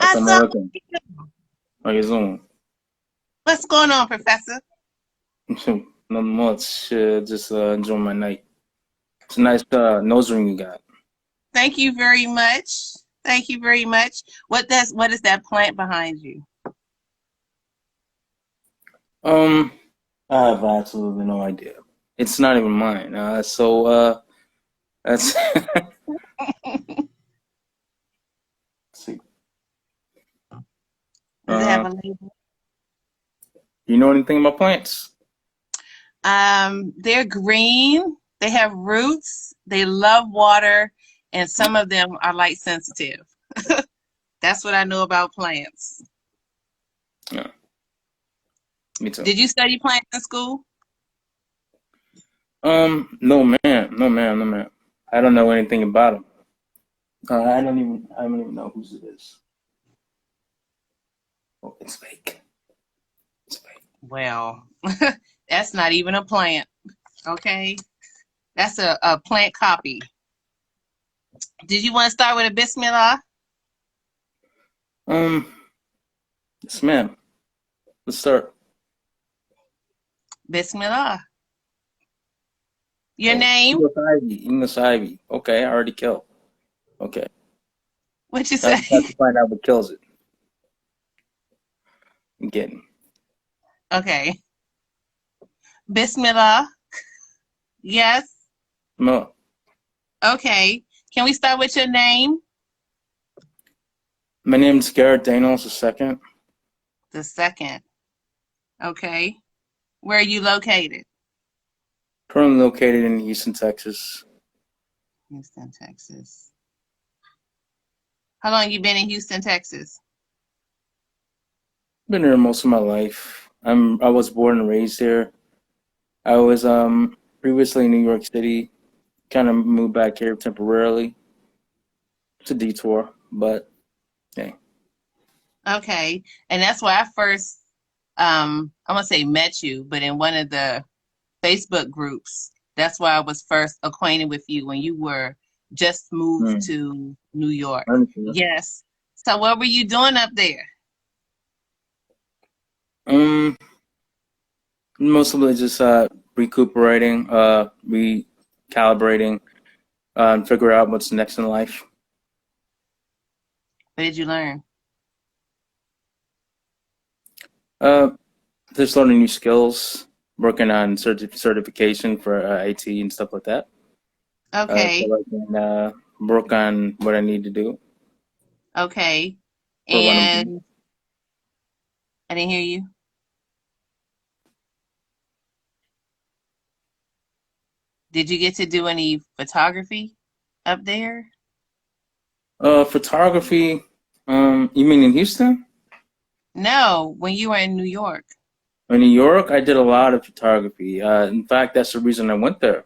I saw Assalamualaikum. you. How you doing? What's going on, Professor? Not much. Just enjoying my night. It's a nice nose ring you got. Thank you very much. Thank you very much. What is that plant behind you? Um, I have absolutely no idea. It's not even mine. That's see. Does it have Uh, a label? you know anything about plants? They're green. They have roots. They love water, and some of them are light sensitive. That's what I know about plants. No, me too. Did you study plants in school? No man, no man, no man. I don't know anything about them. I don't even know whose it is. Oh, it's fake. It's fake. Well, that's not even a plant. Okay, that's a plant copy. Did you want to start with a Bismillah? Um, yes, ma'am. Let's start. Bismillah. Your Oh, name? English Ivy. English Ivy. Okay, I already killed. Okay. What you Now I say? just have to find out what kills it. I'm getting. Okay. Bismillah. Yes. No. Okay. Can we start with your name? My name is Garrett Daniels II. The second. Okay. Where are you located? Currently located in Houston, Texas. Houston, Texas. How long you been in Houston, Texas? Been here most of my life. I was born and raised here. I was previously in New York City. Kind of moved back here temporarily. It's a detour, but hey. Okay. And that's where I first I'm gonna say met you, but in one of the Facebook groups. That's why I was first acquainted with you when you were just moved Hmm. to New York. Understood. Yes. So what were you doing up there? Um, Mostly just recuperating, recalibrating, and figure out what's next in life. What did you learn? Uh, just learning new skills, working on certification for IT and stuff like that. Okay. So I can work on what I need to do Okay. for what I'm doing. And I didn't hear you. Did you get to do any photography up there? Photography. You mean in Houston? No, when you were in New York. In New York, I did a lot of photography. In fact, that's the reason I went there.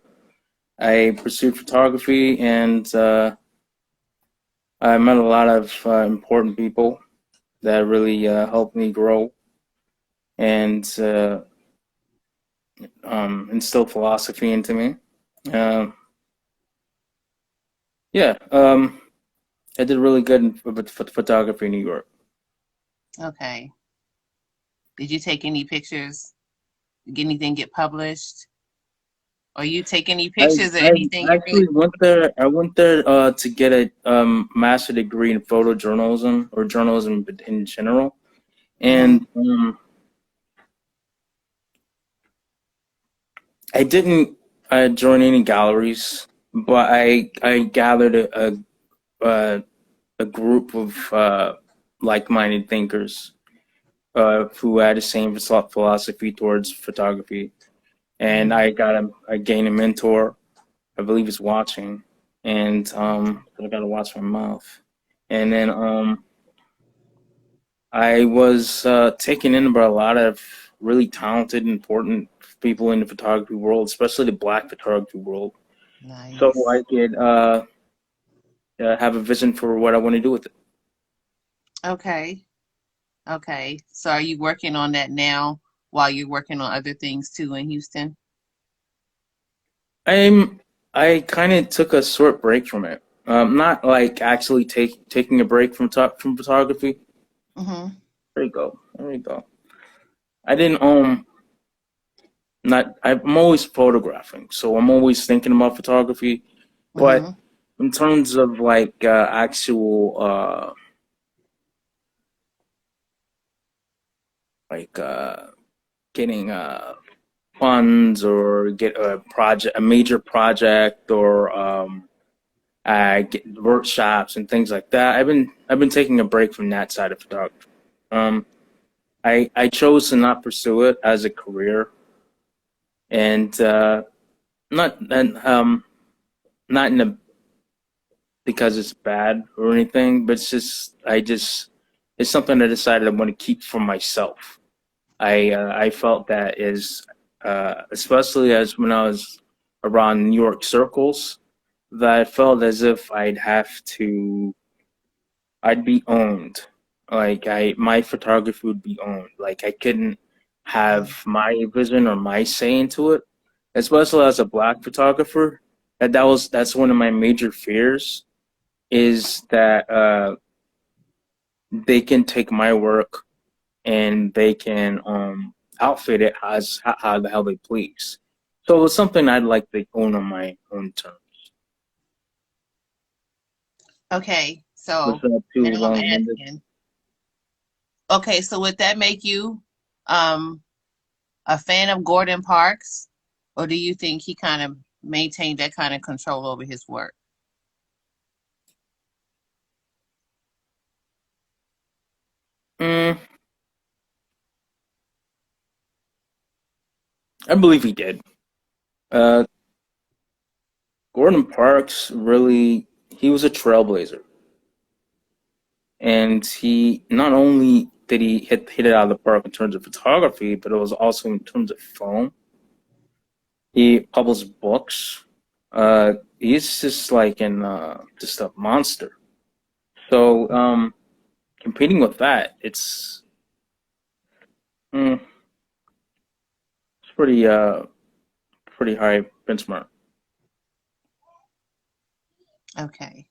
I pursued photography, and I met a lot of important people that really helped me grow and instill philosophy into me. Um, yeah, I did really good in photography in New York. Okay. Did you take any pictures? Did anything get published? Or you take any I pictures or I anything you really actually went there. I went there to get a master degree in photojournalism or journalism in general, hmm and I didn't join any galleries, but I gathered a, a group of like-minded thinkers who had the same philosophy towards photography, and hmm I gained a mentor. I believe he's watching, and I gotta watch my mouth. And then I was taken in by a lot of really talented, important people in the photography world, especially the black photography world. So Nice. I could have a vision for what I want to do with it. Okay. Okay. So are you working on that now while you're working on other things too in Houston? I'm I kind of took a short break from it. Not like actually taking a break from photography, Mm-hmm. There you go. There you go. I didn't not I'm always photographing, so I'm always thinking about photography. But Mm-hmm. in terms of like actual like getting funds or get a major project or get workshops and things like that. I've been taking a break from that side of photography. Um, I chose to not pursue it as a career, and not and not in a because it's bad or anything, but it's something I decided I want to keep for myself. I felt that is especially as when I was around New York circles, that I felt as if I'd be owned. Like my photography would be owned. Like I couldn't have my vision or my say into it, especially as a black photographer. That's one of my major fears is that they can take my work and they can outfit it as how the hell they please. So it's something I'd like to own on my own terms. Okay, Was so that too now I'm long-winded? asking. Okay, so would that make you um a fan of Gordon Parks, or do you think he kind of maintained that kind of control over his work? Mm, I believe he did. Uh, Gordon Parks really he was a trailblazer, and he not only did he hit it out of the park in terms of photography, but it was also in terms of film. He published books. He's just like just a monster. So competing with that, mm, it's pretty high benchmark. Okay,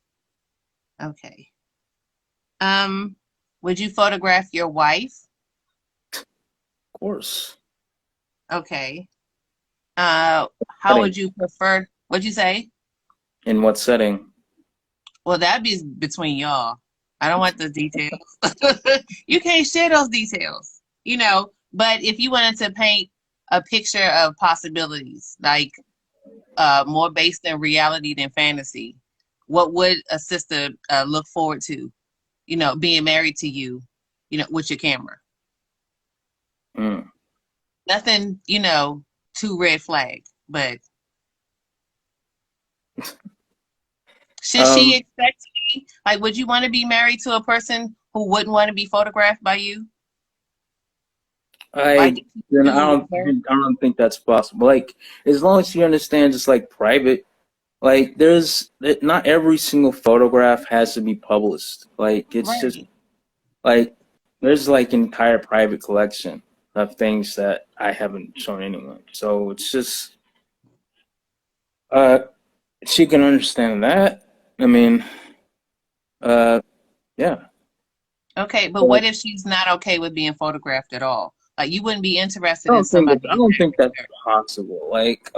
okay. Um, would you photograph your wife? Of course. Okay. How Setting. would you prefer? What'd you say? In what setting? Well, that'd be between y'all. I don't want the details. You can't share those details, But if you wanted to paint a picture of possibilities, like more based in reality than fantasy, what would a sister look forward to? Being married to you, with your camera. Mm. Nothing, too red flag, but should she Um, expect to be like, would you want to be married to a person who wouldn't want to be photographed by you? Like, I if you then knew I don't think that's possible. Like as long as she understands it's like private. Like not every single photograph has to be published. Like it's just right. like there's like entire private collection of things that I haven't shown anyone. So it's just uh she can understand that. I mean, uh yeah. Okay, but But what if she's not okay with being photographed at all? Like, you wouldn't be interested in I somebody in don't that think that's picture. possible. Like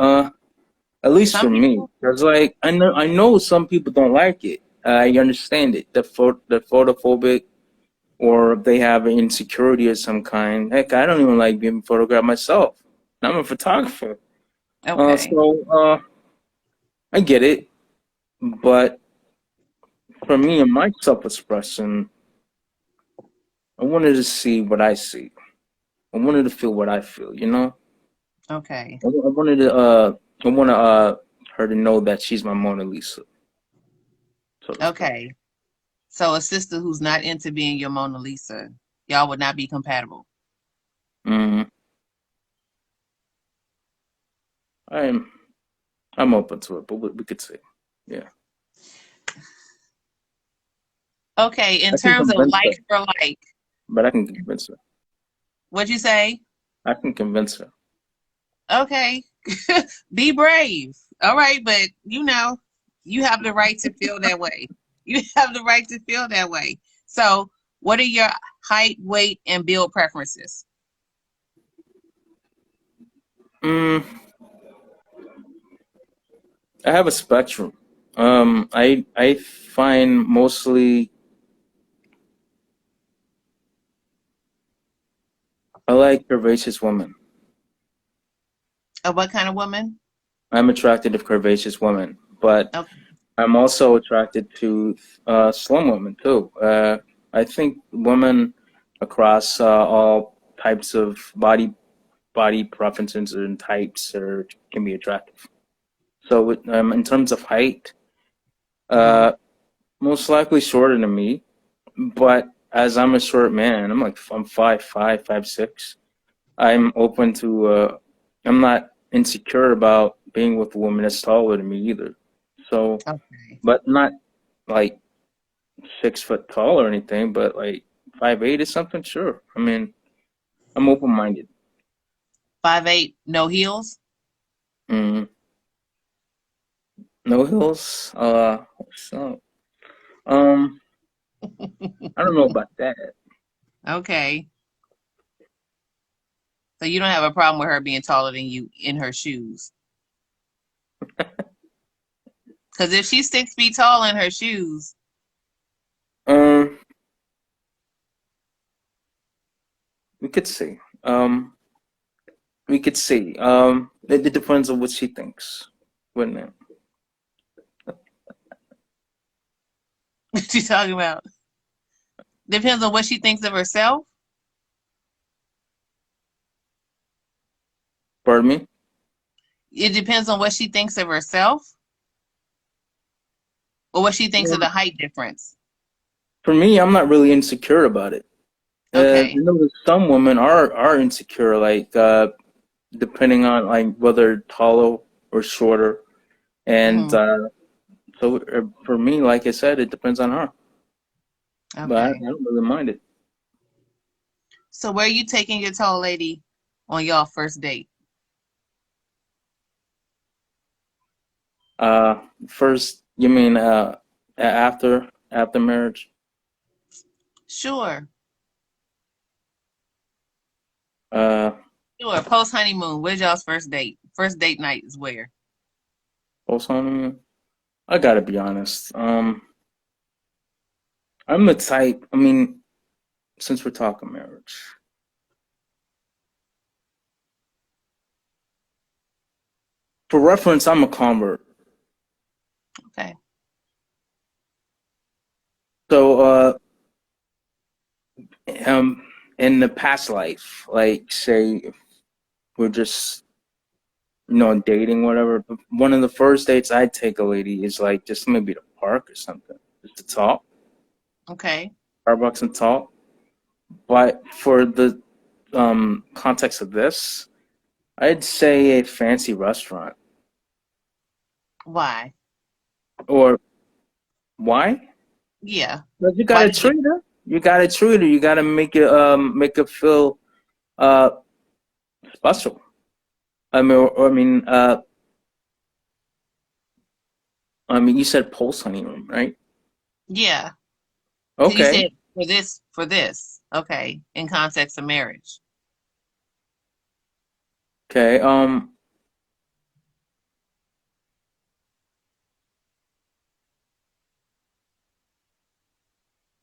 at least Some for me, people, because like I know some people don't like it. I understand it. The photophobic or they have an insecurity of some kind. Heck, I don't even like being photographed myself. I'm a photographer. okay, So I get it, but for me and my self-expression, I wanted to see what I see. I wanted to feel what I feel. You know, okay, I wanted to I want her to know that she's my Mona Lisa, so to speak. okay. So a sister who's not into being your Mona Lisa, y'all would not be compatible. hmm I'm I'm open to it, but we could see. Yeah, Okay, in I can terms of convince her, like for like, but I can convince her. what'd you say? I can convince her. Okay, be brave. All right, but you have the right to feel that way. You have the right to feel that way. So, what are your height, weight, and build preferences. Mm, I have a spectrum. I find mostly I like curvaceous women. What kind of woman? I'm attracted to curvaceous women, but Okay. I'm also attracted to slim women too. I think women across all types of body preferences and types can be attractive. So, in terms of height, Mm-hmm. uh, most likely shorter than me, but as I'm a short man, I'm 5'5", 5'6". I'm open to. I'm not insecure about being with a woman that's taller than me either. So, Okay. but not like 6 foot tall or anything, but like 5'8" is something. Sure. I mean, I'm open minded. 5'8", no heels. Mm, no hills. So I don't know about that. Okay. So you don't have a problem with her being taller than you in her shoes. Because if she's 6 feet tall in her shoes, Um, we could see. We could see. It depends on what she thinks, wouldn't it? what you talking about? Depends on what she thinks of herself. Pardon me. It depends on what she thinks of herself or what she thinks of the Um, height difference. for me, I'm not really insecure about it. Okay. You know, that some women are insecure, like depending on like whether taller or shorter, and Hmm. so for me, like I said, it depends on her, but I Okay. don't really mind it. So where are you taking your tall lady on y'all first date? First, you mean after marriage? Sure. Uh, Sure. Post honeymoon. Where's y'all's first date? First date night is where? post honeymoon. I gotta be honest. I'm the type. I mean, since we're talking marriage, for reference, I'm a convert. Okay. So, um, in the past life, like say if we're just dating, whatever. One of the first dates I'd take a lady is like just maybe the park or something, just to talk, Okay. Starbucks and talk. But for the context of this, I'd say a fancy restaurant. Why? Or why? Yeah. Because you Why gotta do you think? treat her. You gotta treat her. You gotta make it feel uh special. I mean, you said pulse honeymoon, right? Yeah. So you Okay. said for this. Okay. In context of marriage. Okay.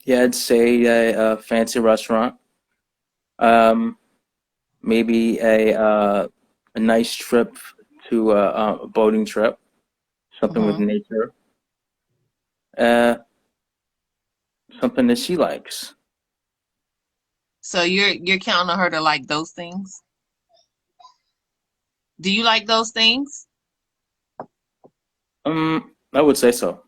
Yeah, I'd say a fancy restaurant. Um, maybe a nice trip to a boating trip, something with Hmm. nature. Uh, something that she likes. So you're counting on her to like those things? Do you like those things? I would say so.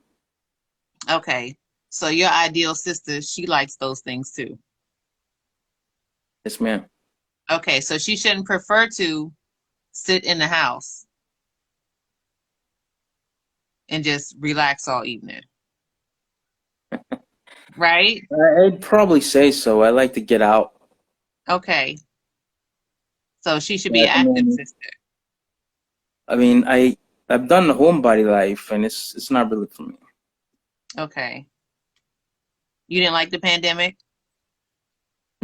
Okay. So your ideal sister, she likes those things too. Yes, ma'am. Okay, so she shouldn't prefer to sit in the house and just relax all evening, right? I'd probably say so. I like to get out. Okay. So she should be But, an active sister. I mean, I've done the homebody life, and it's not really for me. Okay. You didn't like the pandemic?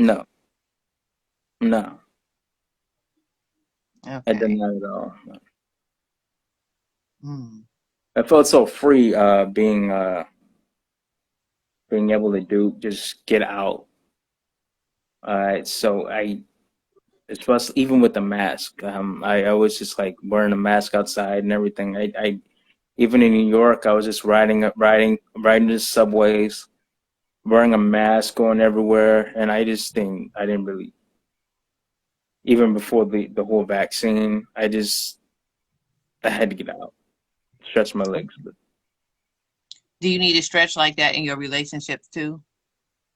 No, no, I did Okay. not at all. No. Mm. I felt so free, being able to do just get out. So I, especially even with the mask, I was just like wearing a mask outside and everything. I even in New York, I was just riding the subways, wearing a mask, going everywhere, and I just think I didn't really, even before the whole vaccine, I had to get out, stretch my legs. But Do you need to stretch like that in your relationships too?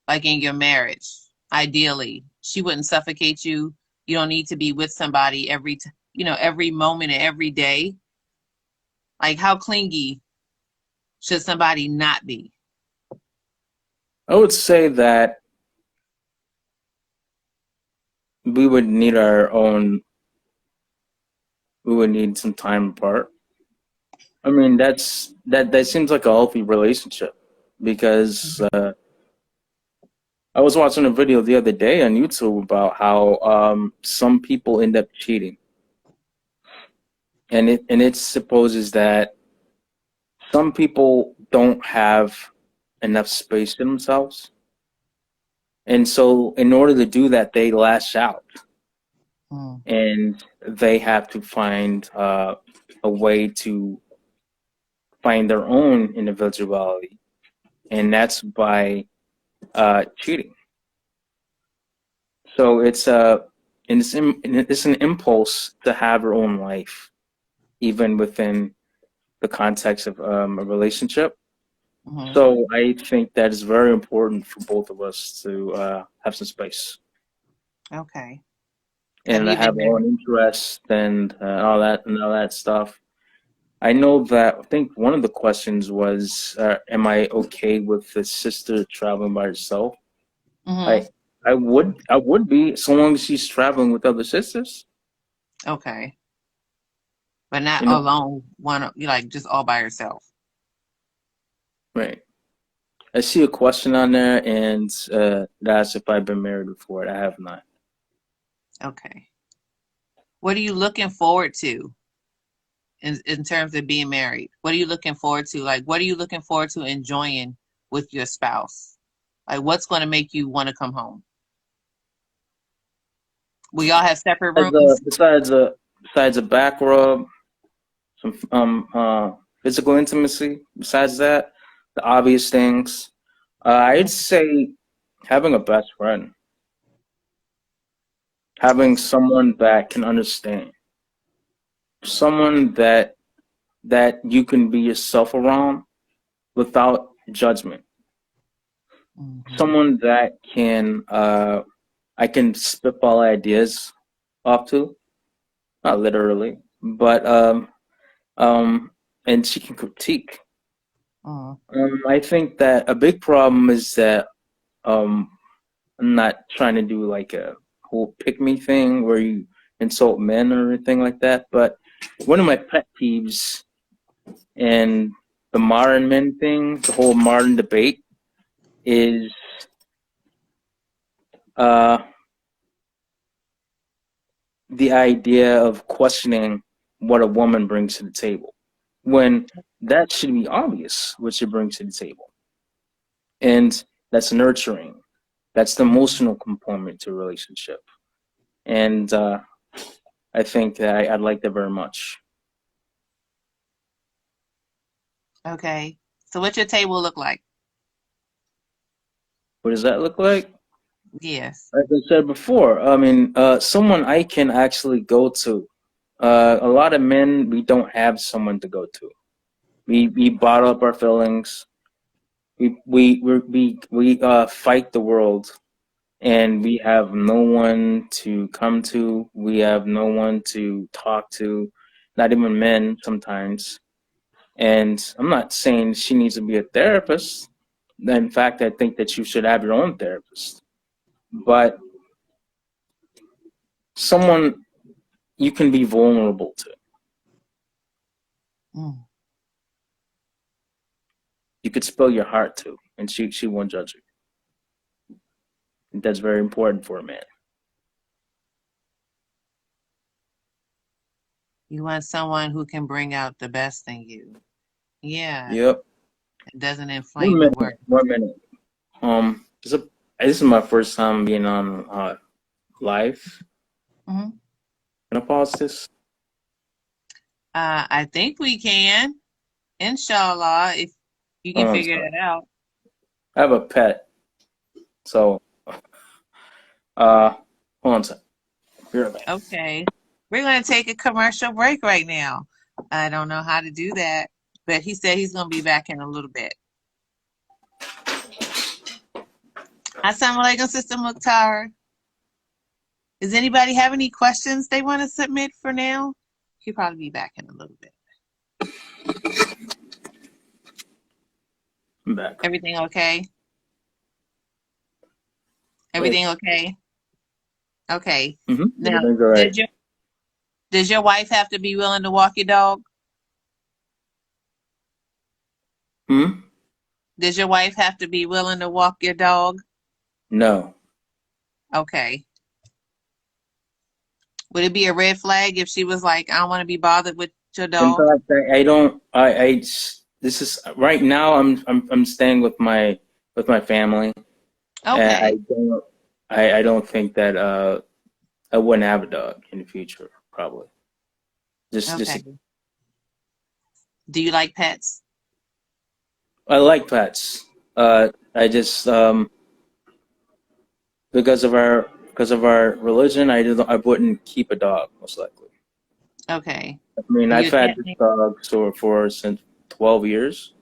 Like in your marriage? Ideally, she wouldn't suffocate you. You don't need to be with somebody every moment and every day. Like how clingy should somebody not be? I would say that we would need our own. We would need some time apart. I mean, that seems like a healthy relationship because I was watching a video the other day on YouTube about how some people end up cheating, and it supposes that some people don't have enough space to themselves, and so in order to do that, they lash out Mm, and they have to find a way to find their own individuality, and that's by cheating. So it's an impulse to have your own life, even within the context of a relationship. hmm. So I think that is very important for both of us to have some space Okay. Have and you have been our own married? interests and all that stuff. I know that I think one of the questions was, "Am I okay with the sister traveling by herself?" Hmm. I I would be so long as she's traveling with other sisters. Okay. But not You know, alone, one you like just all by yourself. right? I see a question on there, and that's if I've been married before. I have not. Okay. What are you looking forward to in terms of being married? What are you looking forward to? Like, what are you looking forward to enjoying with your spouse? Like, what's going to make you want to come home? We all have separate As a rooms. besides a back rub, some physical intimacy. Besides that, the obvious things. I'd say having a best friend, having someone that can understand, someone that you can be yourself around without judgment, Hmm. someone that can I can spitball ideas off to, not literally, but um, and she can critique. Hmm. I think that a big problem is that um, I'm not trying to do like a whole pick me thing where you insult men or anything like that. But one of my pet peeves in the modern men thing, the whole modern debate, is uh, the idea of questioning what a woman brings to the table when that should be obvious what she brings to the table. And that's nurturing. That's the Hmm. emotional component to a relationship. And I think that I'd like that very much. Okay. So, what's your table look like? What does that look like? Yes. As I said before, I mean, someone I can actually go to. A lot of men, we don't have someone to go to. We bottle up our feelings. We fight the world, and we have no one to come to. We have no one to talk to. Not even men sometimes. And I'm not saying she needs to be a therapist. In fact, I think that you should have your own therapist. But someone you can be vulnerable to. Mm. You could spill your heart to, and she won't judge you. That's very important for a man. You want someone who can bring out the best in you. Yeah, Yep. it doesn't One inflame the minute. word. 1 minute. This is my first time being on live. Hmm. Can I pause this? I think we can, inshallah, if you can Hold on a figure second. that out. I have a pet, so uh, hold on a second. Be right back. Okay. We're going to take a commercial break right now. I don't know how to do that, but he said he's going to be back in a little bit. Assalamu alaikum, Sister Mukhtar. Does anybody have any questions they want to submit for now? He'll probably be back in a little bit. I'm back. Everything okay? Wait. Everything okay? Okay. Now, Everything's all right. does your wife have to be willing to walk your dog? Hmm. Does your wife have to be willing to walk your dog? No. Okay. Would it be a red flag if she was like, I don't want to be bothered with your In dog? fact, I don't. This is right now. I'm staying with my family. I Okay. don't. I don't think that I wouldn't have a dog in the future. Probably. Just. Okay. Do you like pets? I like pets. I just because of our religion, I wouldn't keep a dog most likely. Okay. I mean, Are you I've a had cat this man? dog for since 12 years,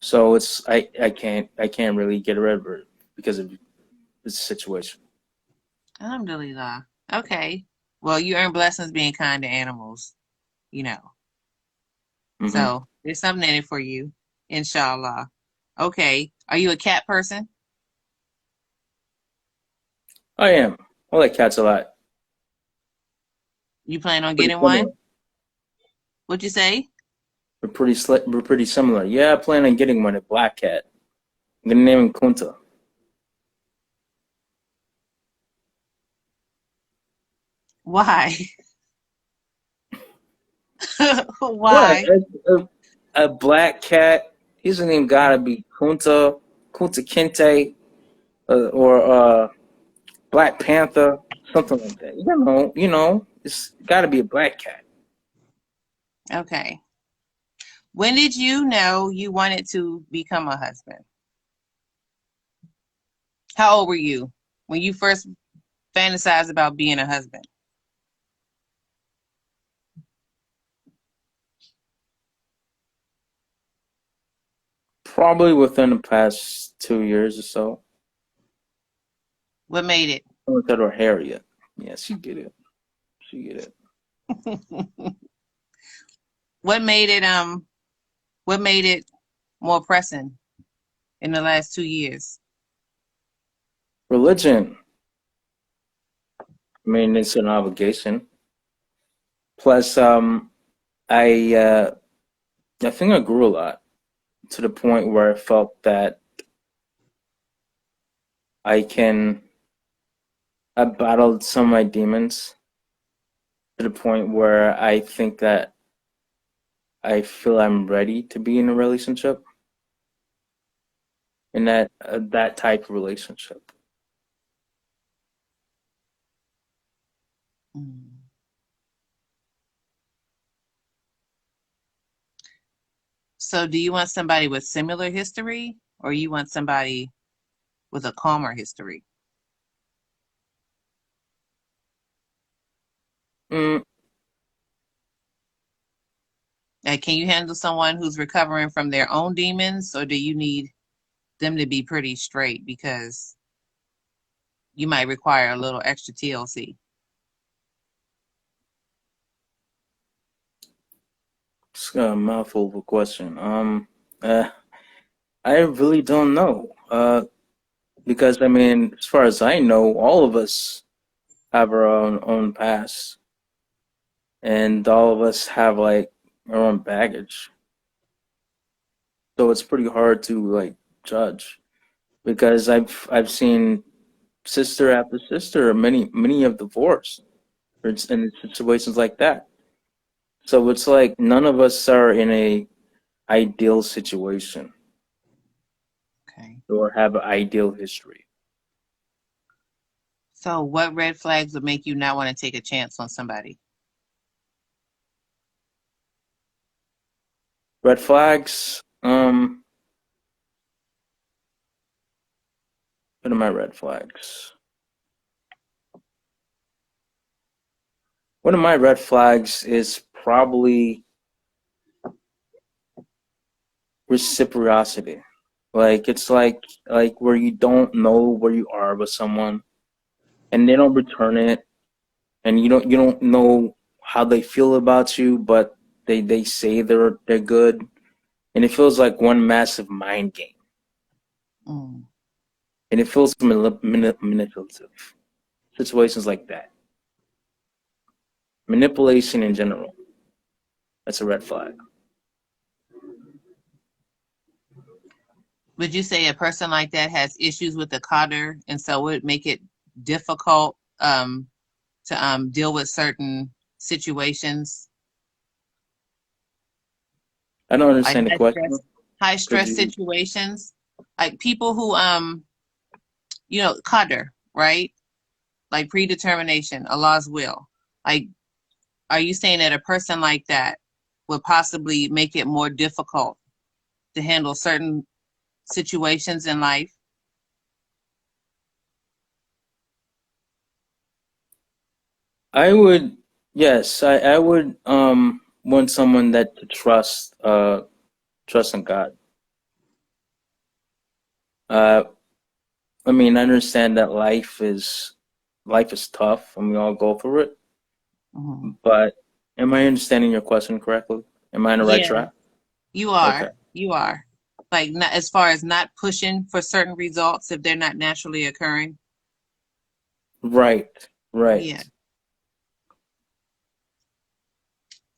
so I can't really get rid of her because of this situation. Alhamdulillah. Okay. Well, you earn blessings being kind to animals, you know. Hmm. So there's something in it for you, inshallah. Okay. Are you a cat person? I am. I like cats a lot. You plan on Pretty getting similar. one? What'd you say? We're pretty similar. Yeah, I plan on getting one, a black cat. I'm gonna name him Kunta. Why? What? Why? A black cat? His name gotta be Kunta Kinte, or Black Panther, something like that. It's gotta be a black cat. Okay. When did you know you wanted to become a husband? How old were you when you first fantasized about being a husband? Probably within the past 2 years or so. What made it? I looked at her Harriet. Yeah, she get it. She get it. What made it what made it more pressing in the last 2 years? Religion. I mean, it's an obligation. Plus, I I think I grew a lot to the point where I felt that I can. I battled some of my demons to the point where I think that I feel I'm ready to be in a relationship, in that type of relationship. Mm. So do you want somebody with similar history or you want somebody with a calmer history? Mm, Like, can you handle someone who's recovering from their own demons or do you need them to be pretty straight because you might require a little extra TLC? it's a mouthful of a question. Uh, I really don't know. Because I mean, as far as I know, all of us have our own past, and all of us have like our own baggage. So it's pretty hard to like judge because I've seen sister after sister, many have divorced, or it's in situations like that. So it's like none of us are in a ideal situation Okay. or have an ideal history. So what red flags would make you not want to take a chance on somebody? Red flags. What are my red flags? One of my red flags is probably reciprocity. Like it's like where you don't know where you are with someone and they don't return it and you don't know how they feel about you, but they say they're good and it feels like one massive mind game Mm. and it feels manipulative. Situations like that. Manipulation in general. That's a red flag. Would you say a person like that has issues with the cotter, and so would make it difficult to deal with certain situations, I don't like understand the question. high Could stress you situations, like people who cotter, right? Like predetermination, Allah's will. Like, are you saying that a person like that would possibly make it more difficult to handle certain situations in life? I would, yes, I would want someone that to trust in God. Uh I mean, I understand that life is tough and we all go through it, Mhm. but am I understanding your question correctly? Am I on the right Yeah, track? you Okay. are. You are. Like, not, as far as not pushing for certain results if they're not naturally occurring. Right. Yeah. Right.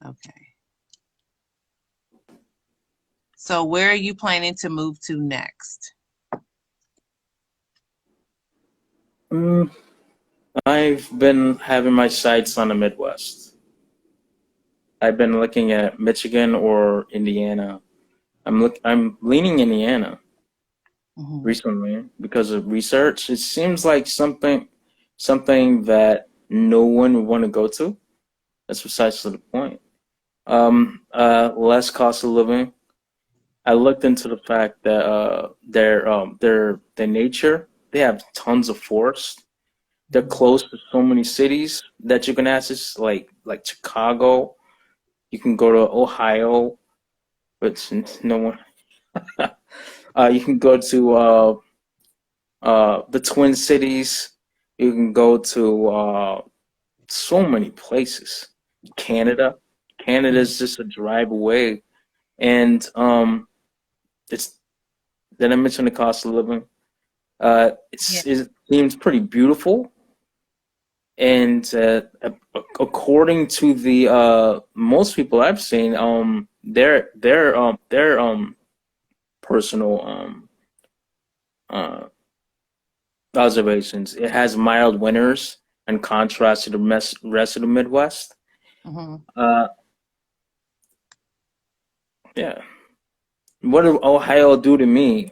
Okay. So where are you planning to move to next? Mm, I've been having my sights on the Midwest. I've been looking at Michigan or Indiana. I'm leaning Indiana Hmm. recently because of research. It seems like something that no one would want to go to. That's precisely the point. Less cost of living. I looked into the fact that their nature. They have tons of forest. They're close to so many cities that you can access, like Chicago. You can go to Ohio, which no one. You can go to the Twin Cities. You can go to so many places. Canada. Canada Hmm. is just a drive away, and it's. Did I mention the cost of living? Yeah. It seems pretty beautiful, and according to the most people I've seen, their personal uh observations, it has mild winters in contrast to the rest of the Midwest. Hmm. Uh, yeah. What did Ohio do to me?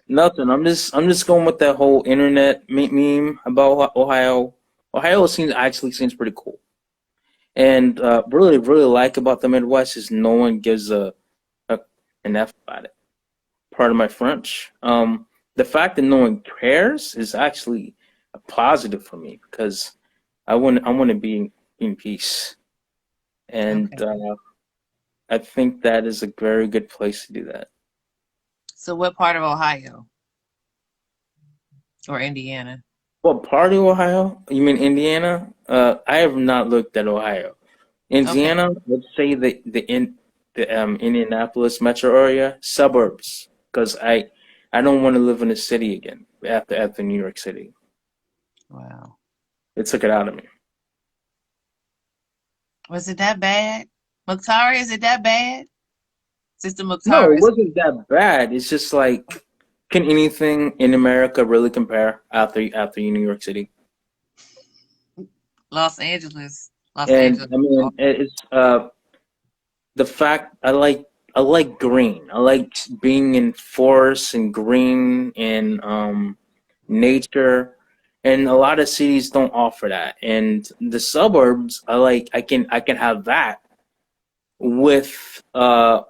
Nothing. I'm just going with that whole internet meme about Ohio. Ohio seems pretty cool. And really like about the Midwest is no one gives a an F about it. Part of my French. The fact that no one cares is actually a positive for me because I want to be in peace, and Okay. I think that is a very good place to do that. So what part of Ohio or Indiana? Well, part of Ohio? You mean Indiana? I have not looked at Ohio. Okay. Indiana, let's say the Indianapolis metro area, suburbs, because I don't want to live in a city again after New York City. Wow. It took it out of me. Was it that bad? Mukhtar, is it that bad? Sister No, Mukhtar it is. wasn't that bad. It's just like can anything in America really compare after New York City? Los Angeles. Los And Angeles. I mean, it's the fact I like green. I like being in forest and green and nature. And a lot of cities don't offer that. And the suburbs, I can have that with I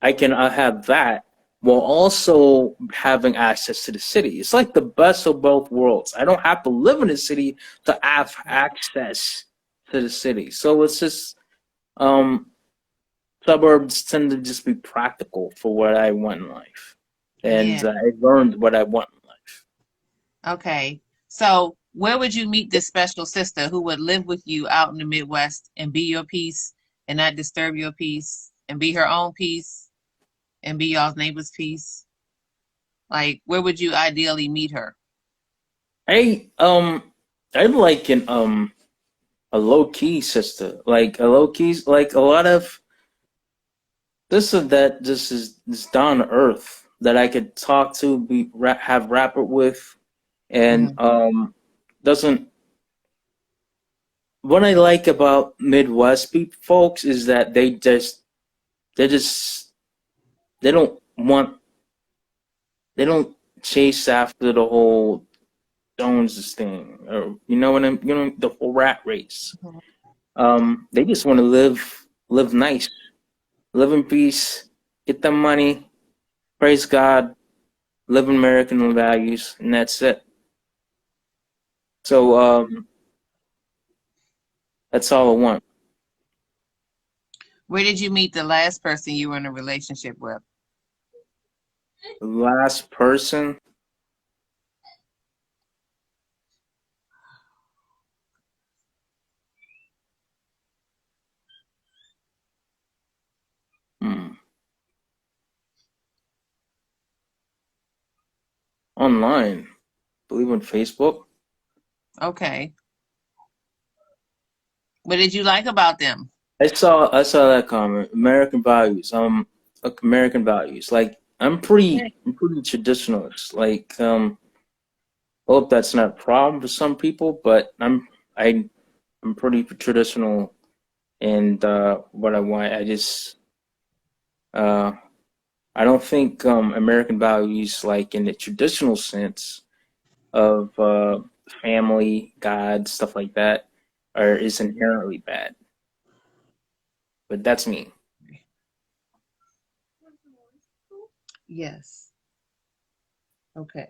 have that while also having access to the city. It's like the best of both worlds. I don't have to live in the city to have access to the city. So it's just um suburbs tend to just be practical for what I want in life. And Yeah. I learned what I want in life. Okay. So where would you meet this special sister who would live with you out in the Midwest and be your peace and not disturb your peace and be her own peace and be y'all's neighbor's peace? Like, where would you ideally meet her? I I like an a low key sister. Like a low key like a lot of this or that just is down to earth that I could talk to, have rapport with, and Hmm. doesn't. What I like about Midwest people folks is that they just they don't want they don't chase after the whole Joneses thing, or you know the whole rat race. They just want to live nice, live in peace, get the money, praise God, live in American values, and that's it. So that's all I want. Where did you meet the last person you were in a relationship with? The last person, hmm, online, I believe on Facebook. Okay. What did you like about them? I saw that comment. American values. American values. Like I'm pretty traditionalist. Like hope that's not a problem for some people, but I I'm pretty traditional and what I want. Uh I don't think American values like in the traditional sense of family, God, stuff like that are is inherently bad. But that's me. Yes. Okay.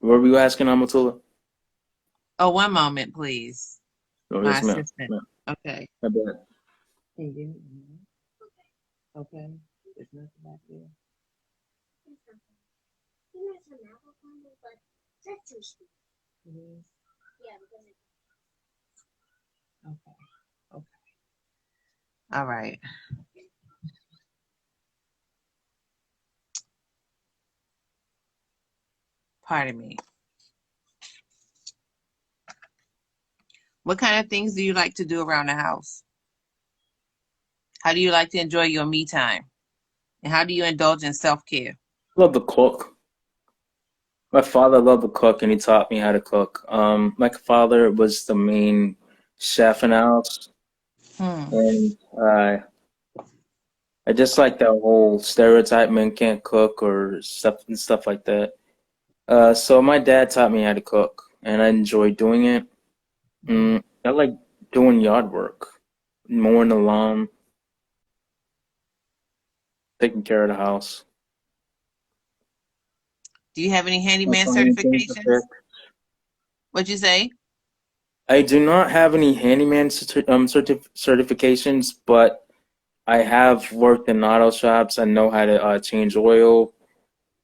What were you asking, Amatullah? Oh, one moment, please. Oh, My yes, ma'am. assistant. Ma'am, Okay. my bad. Can you give me a minute? Okay. There's nothing back there. It is? Okay. Okay. All right. Pardon me. What kind of things do you like to do around the house? How do you like to enjoy your me time? And how do you indulge in self-care? Love to cook. My father loved to cook, and he taught me how to cook. My father was the main chef in the house, Hmm. and I just like that whole stereotype men can't cook or stuff and stuff like that. So my dad taught me how to cook, and I enjoy doing it. I like doing yard work, mowing the lawn, taking care of the house. Do you have any I handyman find things to certifications? fix. What'd you say? I do not have any handyman certifications, but I have worked in auto shops. I know how to change oil.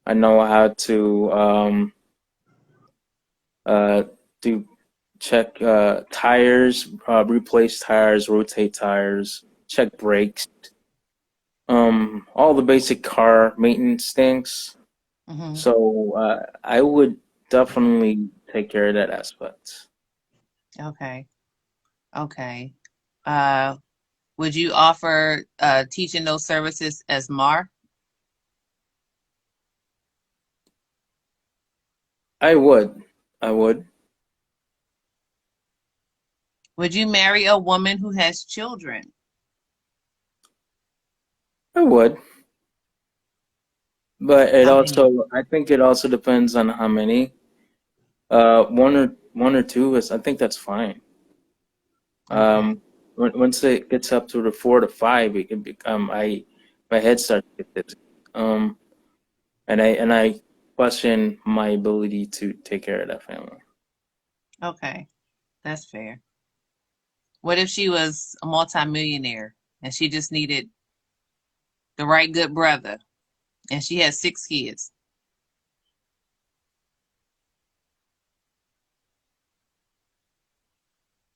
I know how to uh, do check tires, replace tires, rotate tires, check brakes. All the basic car maintenance things. Hmm. So I would definitely take care of that aspect. Okay. Okay. Uh, would you offer teaching those services as MAR? I would. I would. Would you marry a woman who has children? I would. But How many? I think it also depends on how many. One or two is, I think that's fine. Okay. Once it gets up to the 4 to 5, it can become, my head starts to get dizzy. Um, and I question my ability to take care of that family. Okay. That's fair. What if she was a multimillionaire and she just needed the right good brother and she had 6 kids?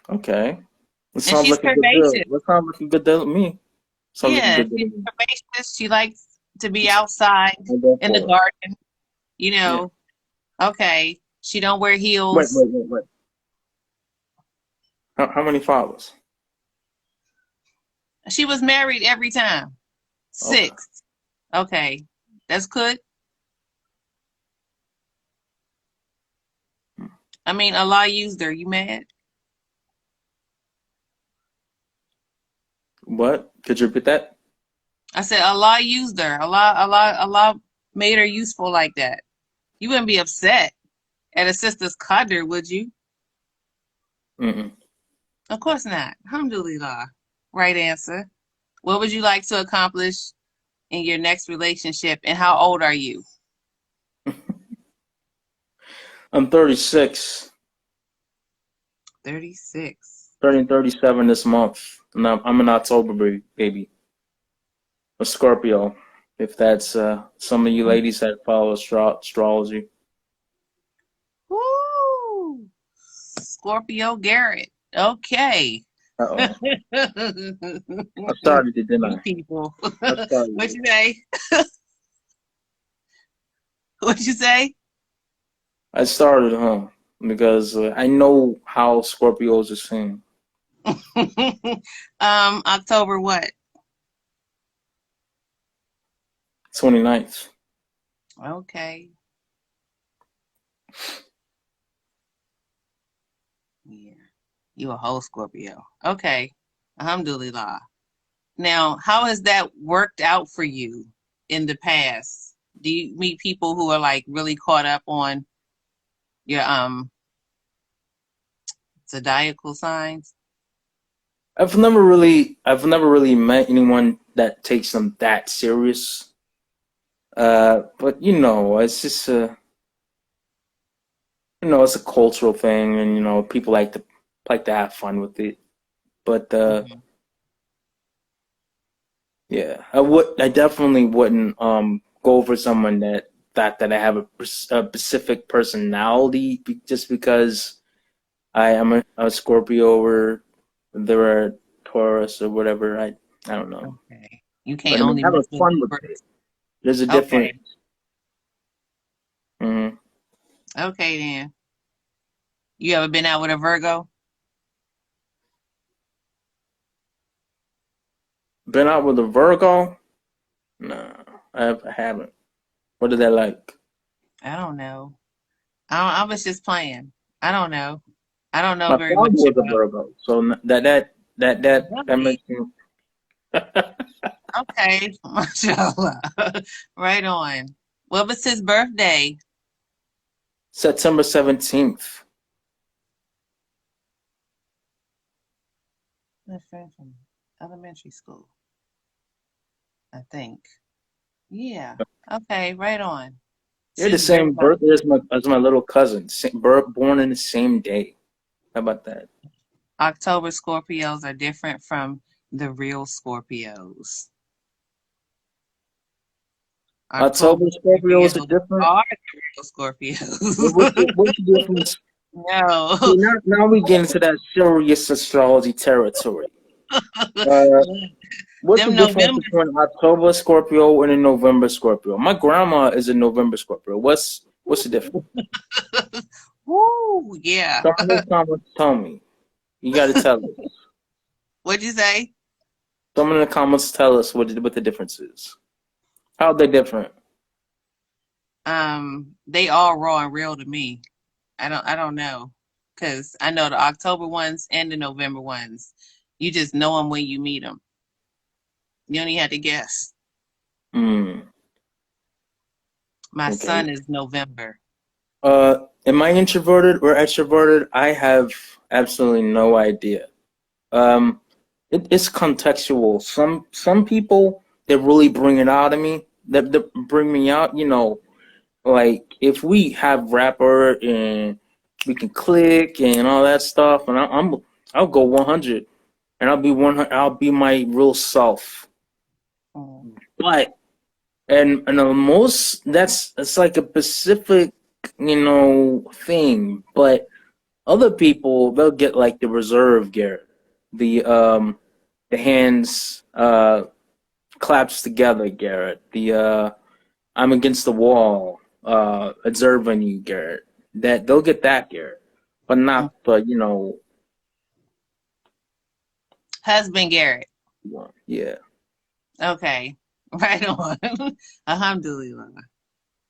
Okay. It And sounds she's like a good deal. curvaceous. That sounds like a good deal to me. Sounds like a Yeah, good deal she's to me. curvaceous. She likes to be outside I'll go in the for it. garden, you Yeah. know. Okay. She don't wear Wait, heels. wait, wait, wait. How many followers? She was married every time. Okay. 6. Okay. That's good. I mean, Allah used her. You mad? What? Could you repeat that? I said Allah used her. Allah made her useful like that. You wouldn't be upset at a sister's qadr, would you? Mm-mm. Of course not. Alhamdulillah. Right answer. What would you like to accomplish in your next relationship, and how old are you? I'm 36, 36. turning 37 this month, and I'm an October baby, a Scorpio. If that's some of you ladies that follow astrology. Woo! Scorpio Garrett. Okay. Uh-oh. I started it, didn't You I? people. I started What'd it. you say? What'd you say? I started, huh? Because I know how Scorpios are seen. October what? 29th. Okay. Yeah. You a whole Scorpio. Okay. Alhamdulillah. Now, how has that worked out for you in the past? Do you meet people who are like really caught up on your zodiacal signs? I've never really met anyone that takes them that serious. But it's a cultural thing, and people like to have fun with it. But Mhm. yeah, I definitely wouldn't go for someone that I have a specific personality just because I am a Scorpio or they're a Taurus or whatever. I don't know. Okay. You can't But I mean, only having mess with fun with it. Libras. There's a difference. Okay. Mhm. Okay then. You ever been out with a Virgo? Been out with a Virgo? No, I haven't. What are they like? I don't know. I was just playing. I don't know. I don't know My very father much was a about. Virgo, so that Really? makes me. Okay. Mashallah. Right on. What was his birthday? September 17th. My friend from elementary school, I think. Yeah. Okay, right on. You're the Sis same Birthday. birthday as my little cousin. Born in the same day. How about that? October Scorpios are different from the real Scorpios. October October Scorpios are Scorpios different. are the real What's the Scorpios. difference? No. See, now we get into that serious astrology territory. Uh, what's the Them difference November. between October Scorpio and a November Scorpio? My grandma is a November Scorpio. What's the difference? Woo, yeah. Some of the comments tell me. You got to tell us. What'd you say? Some in the comments tell us what the difference is. How they different? They all raw and real to me. I don't know, because I know the October ones and the November ones. You just know them when you meet them. You don't even have to guess. Hmm. My Okay. son is November. Am I introverted or extroverted? I have absolutely no idea. Um, it's contextual. Some people that really bring it out of me, that bring me out. Like if we have rapper and we can click and all that stuff, and I'll go 100, and I'll be 100. I'll be my real self. Mm. But and the most that's it's like a specific thing. But other people they'll get like the reserve Garrett, the hands claps together Garrett, the I'm against the wall observing you Garrett. That they'll get that Garrett, but Mm. not the Husband Garrett. one. Yeah. Okay. Right on. Alhamdulillah.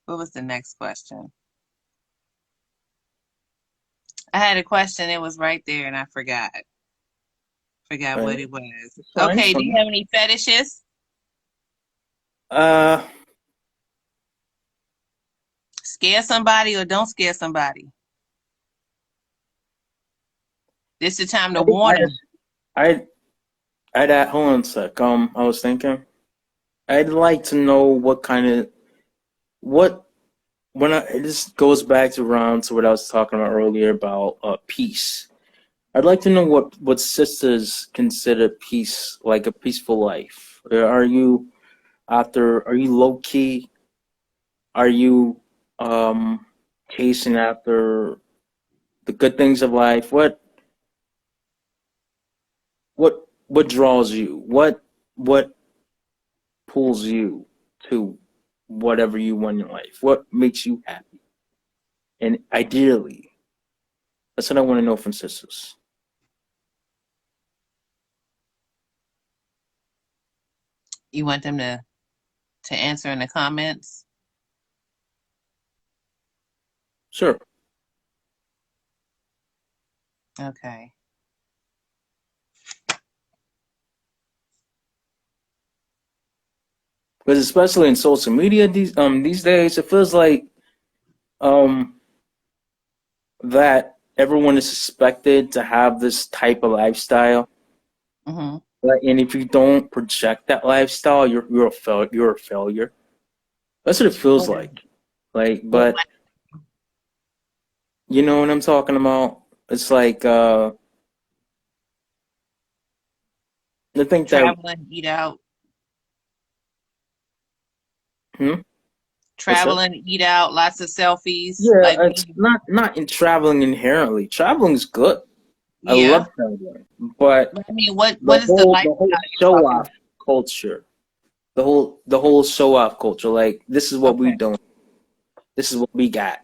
What was the next question? I had a question. It was right there and I forgot. Forgot Right. what it was. It's fine. It's Okay. Do you fine. have any fetishes? Uh, Scare somebody or don't scare somebody? This is the time to warn I them. I hold on a sec. I was thinking. I'd like to know what kind of what when this goes back to around to what I was talking about earlier about peace. I'd like to know what sisters consider peace, like a peaceful life. Are you after? Are you low key? Are you chasing after the good things of life? What draws you? What pulls you to whatever you want in life? What makes you happy? And ideally, that's what I want to know from sisters. You want them to answer in the comments? Sure. Okay. Because especially in social media these days, it feels like um that everyone is expected to have this type of lifestyle. Mm-hmm. And if you don't project that lifestyle, you're a failure. That's what it feels What, like. Like, what but you know what I'm talking about? It's like I think that traveling, eat out, hmm, what's that? traveling, eat out, lots of selfies. Yeah, Like, it's not in traveling inherently. Traveling is good. I yeah. love traveling, but But I mean, what is the the whole lifestyle you're show talking off culture, the whole show off culture. Like this is about? what we Okay. doing. This is what we got.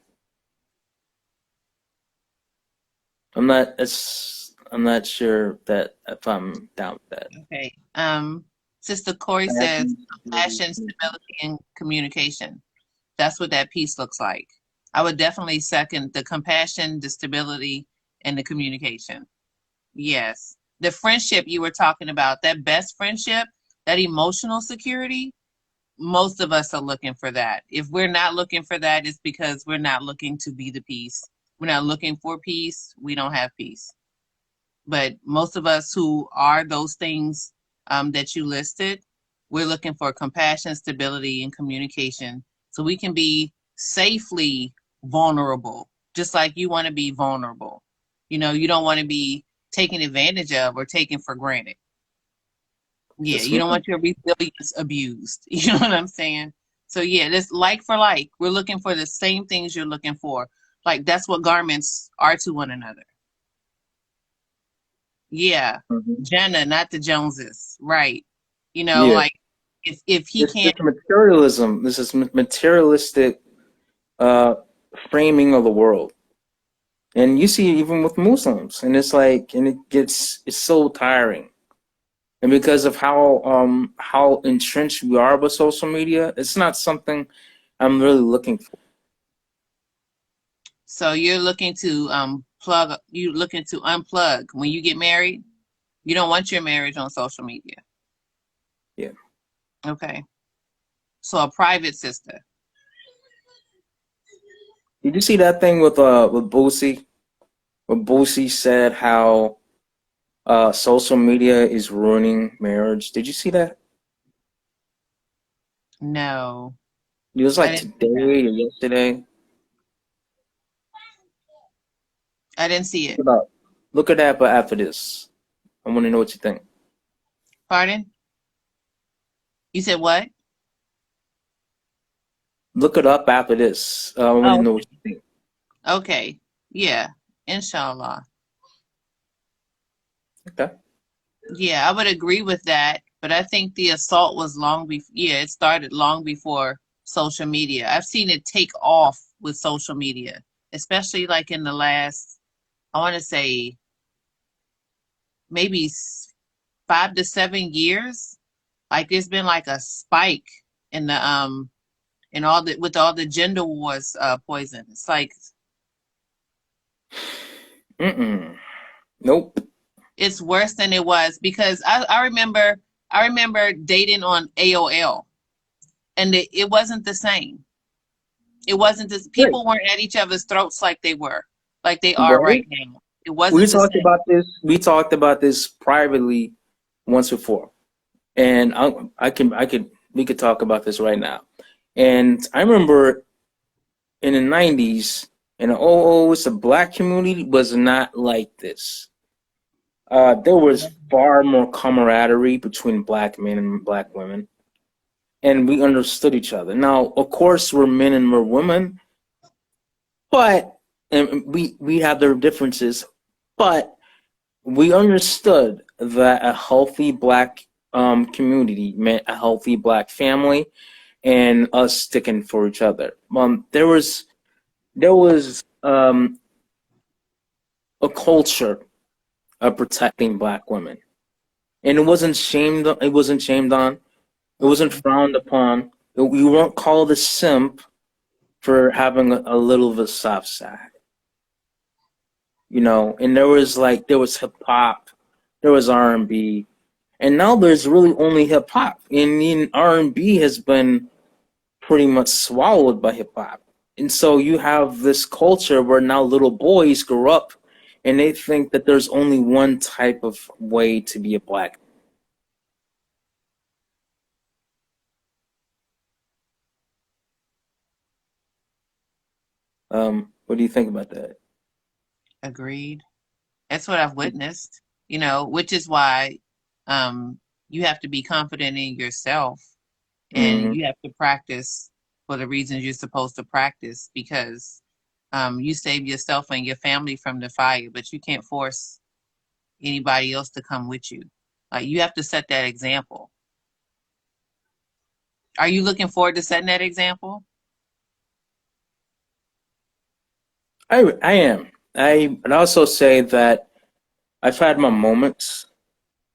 I'm not sure that if I'm down with that. Okay. Sister Corey says Passion, stability, compassion, communication. stability, and communication. That's what that piece looks like. I would definitely second the compassion, the stability, and the communication. Yes. The friendship you were talking about, that best friendship, that emotional security, most of us are looking for that. If we're not looking for that, it's because we're not looking to be the peace. We're not looking for peace. We don't have peace. But most of us who are those things that you listed, we're looking for compassion, stability, and communication so we can be safely vulnerable, just like you want to be vulnerable. You don't want to be taken advantage of or taken for granted. Yeah, Yes, you don't ma'am. want your resilience abused. You know what I'm saying? So yeah, this like for like, we're looking for the same things you're looking for. Like that's what garments are to one another. Yeah, Mhm. Jenna, not the Joneses, right? Yeah, Like if he this can't, materialism. This is materialistic uh, framing of the world, and you see it even with Muslims, and it's like, and it's so tiring. And because of how entrenched we are with social media, it's not something. I'm really looking for. So you're looking to you looking to unplug when you get married. You don't want your marriage on social media. Yeah. Okay. So a private sister. Did you see that thing with Boosie? Where Boosie said how social media is ruining marriage. Did you see that? No, It was I like didn't see that. today or yesterday. I didn't see it. Look it up. Look at that, but after this, I want to know what you think. Pardon? You said what? Look it up after this. I want to Oh, know what you think. okay. Yeah. Inshallah. Okay. Yeah, I would agree with that, but I think the assault was long before, yeah, it started long before social media. I've seen it take off with social media, especially like in the last, I want to say maybe 5 to 7 years. Like there's been like a spike in the in all the with all the gender wars poison. It's like Mm-mm. Nope. it's worse than it was because I remember dating on AOL and it wasn't the same. It wasn't this Right. people weren't at each other's throats like they are Right. right now. It wasn't the same. We talked about this privately once before, and we could talk about this right now. And I remember in the '90s and the '00s, the black community was not like this. There was far more camaraderie between black men and black women, and we understood each other. Now, of course, we're men and we're women, but and we have their differences, but we understood that a healthy black community meant a healthy black family and us sticking for each other. There was a culture of protecting black women, and it wasn't shamed on. It wasn't Mm-mm. frowned upon. We weren't called a simp for having a little of a soft side, you know. And there was hip hop, there was R&B, and now there's really only hip hop. And then R&B has been pretty much swallowed by hip hop. And so you have this culture where now little boys grow up and they think that there's only one type of way to be a black. What do you think about that? Agreed. That's what I've witnessed, which is why um, you have to be confident in yourself and Hmm. you have to practice for the reasons you're supposed to practice because you save yourself and your family from the fire, but you can't force anybody else to come with you. Like you have to set that example. Are you looking forward to setting that example? I am. I'd also say that I've had my moments,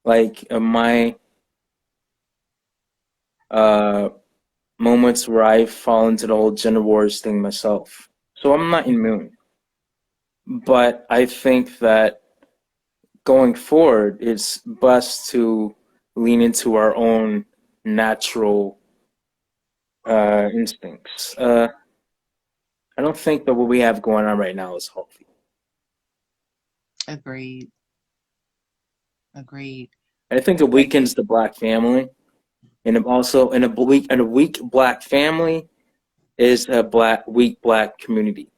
like my uh, moments where I fall into the whole gender wars thing myself. So I'm not immune. But I think that going forward, it's best to lean into our own natural instincts. I don't think that what we have going on right now is healthy. Agreed. Agreed. I think it Like, weakens the black family, and also in a weak black family is a weak black community.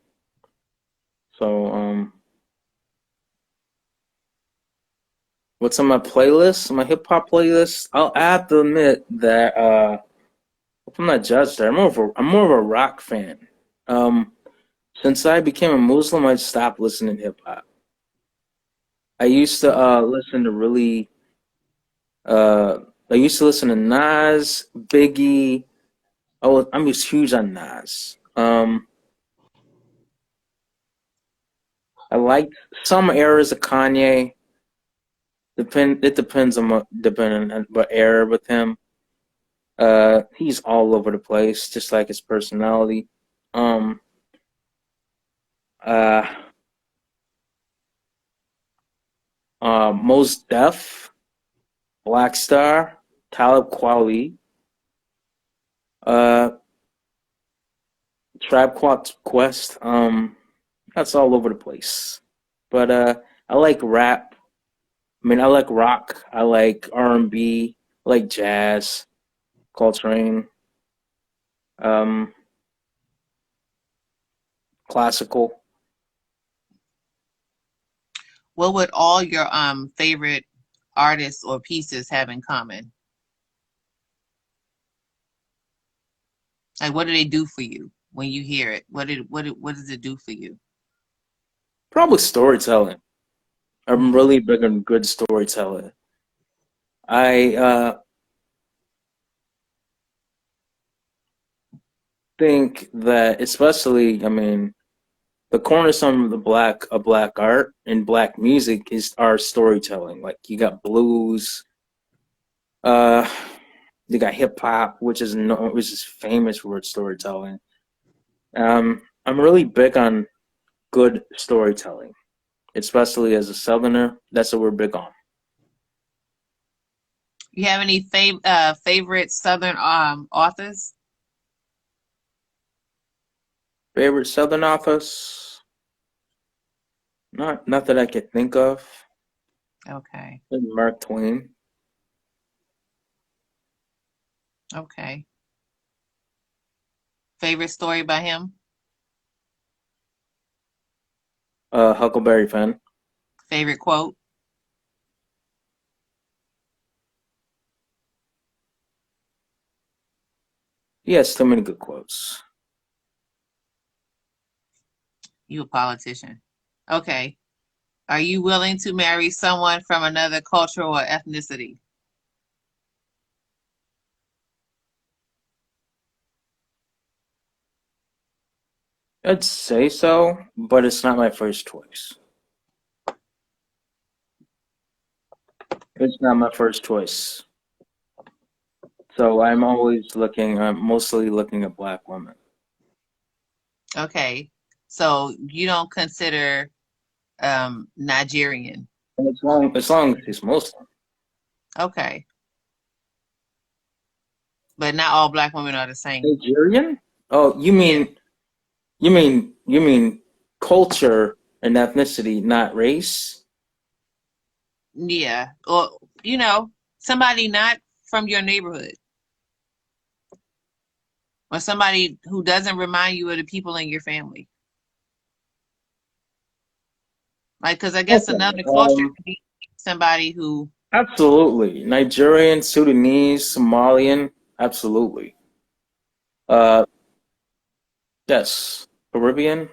So, what's on my playlist? My hip hop playlist. I have to admit that I'm not judged there. I'm more of a rock fan. Um, since I became a Muslim, I stopped listening to hip hop. I used to listen to really uh I used to listen to Nas, Biggie. I'm just huge on Nas. I like some eras of Kanye. It depends on what era with him. He's all over the place, just like his personality. Um, uh, Most Def, Black Star, Talib Kweli, uh, Tribe Quest. That's all over the place. But I like rap. I mean, I like rock. I like R&B. I like jazz, Coltrane, um, classical. What would all your favorite artists or pieces have in common? Like, what do they do for you when you hear it? What does it do for you? Probably storytelling. I'm Mm. really big on good storytelling. I think that especially, I mean, the cornerstone of the black art and black music is our storytelling. Like you got blues, uh, you got hip hop, which is famous for its storytelling. I'm really big on good storytelling, especially as a Southerner. That's what we're big on. You have any favorite Southern authors? Favorite Southern authors? Not that I could think of. Okay, Maybe Mark Twain, okay. Favorite story by him? Huckleberry Finn. Favorite quote? He has so many good quotes. You a politician. Okay. Are you willing to marry someone from another culture or ethnicity? I'd say so, but it's not my first choice. It's not my first choice. So I'm mostly looking at black women. Okay. So you don't consider Nigerian. And as long as he's Muslim. Okay. But not all black women are the same. Nigerian? Oh, Yeah. you mean culture and ethnicity, not race? Yeah. Or, you know, somebody not from your neighborhood or somebody who doesn't remind you of the people in your family. Like, because I guess Okay. another culture could be somebody who, Absolutely. Nigerian, Sudanese, Somalian, absolutely. Uh, yes. Caribbean.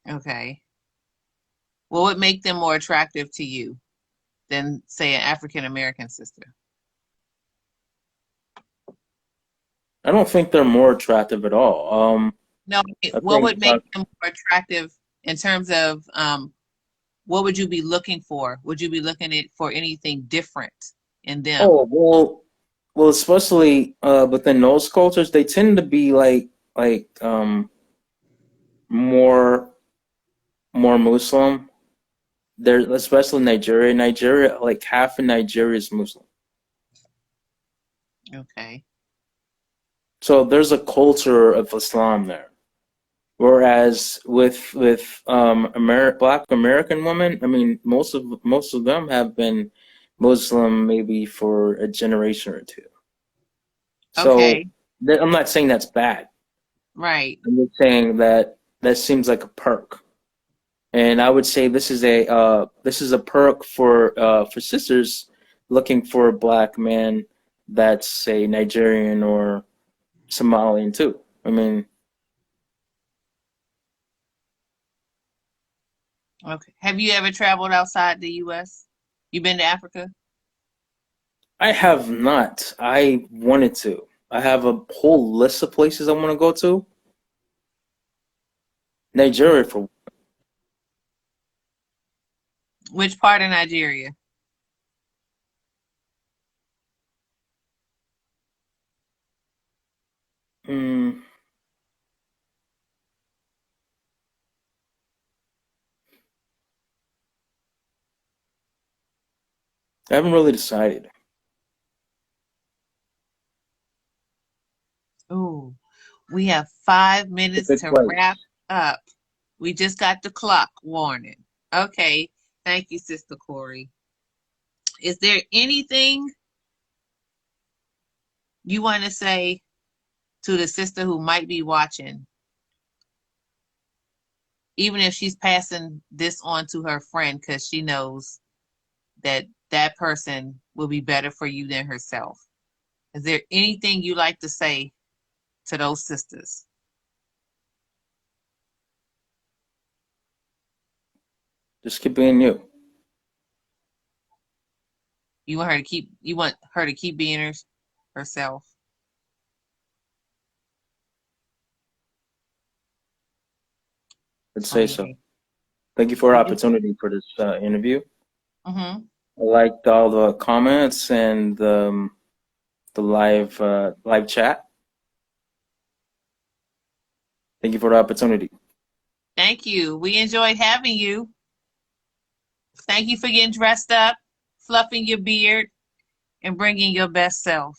okay, what would make them more attractive to you than, say, an African American sister? I don't think they're more attractive at all. No, I what think would make them more attractive in terms of what would you be looking for? Would you be looking at for anything different in them? oh well, especially within those cultures, they tend to be like more more Muslim. They're especially Nigeria. Nigeria, like half of Nigeria is Muslim. Okay. So there's a culture of Islam there. Whereas with Black American women, I mean, most of them have been Muslim maybe for a generation or two. So Okay. I'm not saying that's bad. Right. I'm just saying that that seems like a perk, and I would say this is a perk for sisters looking for a black man that's say Nigerian or Somalian too. I mean, Okay. Have you ever traveled outside the US? You been to Africa? I have not. I wanted to. I have a whole list of places I want to go to. Mm. Nigeria for Which part of Nigeria? Mm, I haven't really decided. Ooh, we have 5 minutes Pick to wrap twice. up. We just got the clock warning. Okay. Thank you, Sister Corey. Is there anything you want to say to the sister who might be watching, even if she's passing this on to her friend because she knows that that person will be better for you than herself? Is there anything you like to say to those sisters? Just keep being you. You want her to keep being herself. I'd say so. Okay. Thank you for the We just opportunity for this interview. hmm I liked all the comments and the live chat. Thank you for the opportunity. thank you. We enjoyed having you. Thank you for getting dressed up, fluffing your beard, and bringing your best self.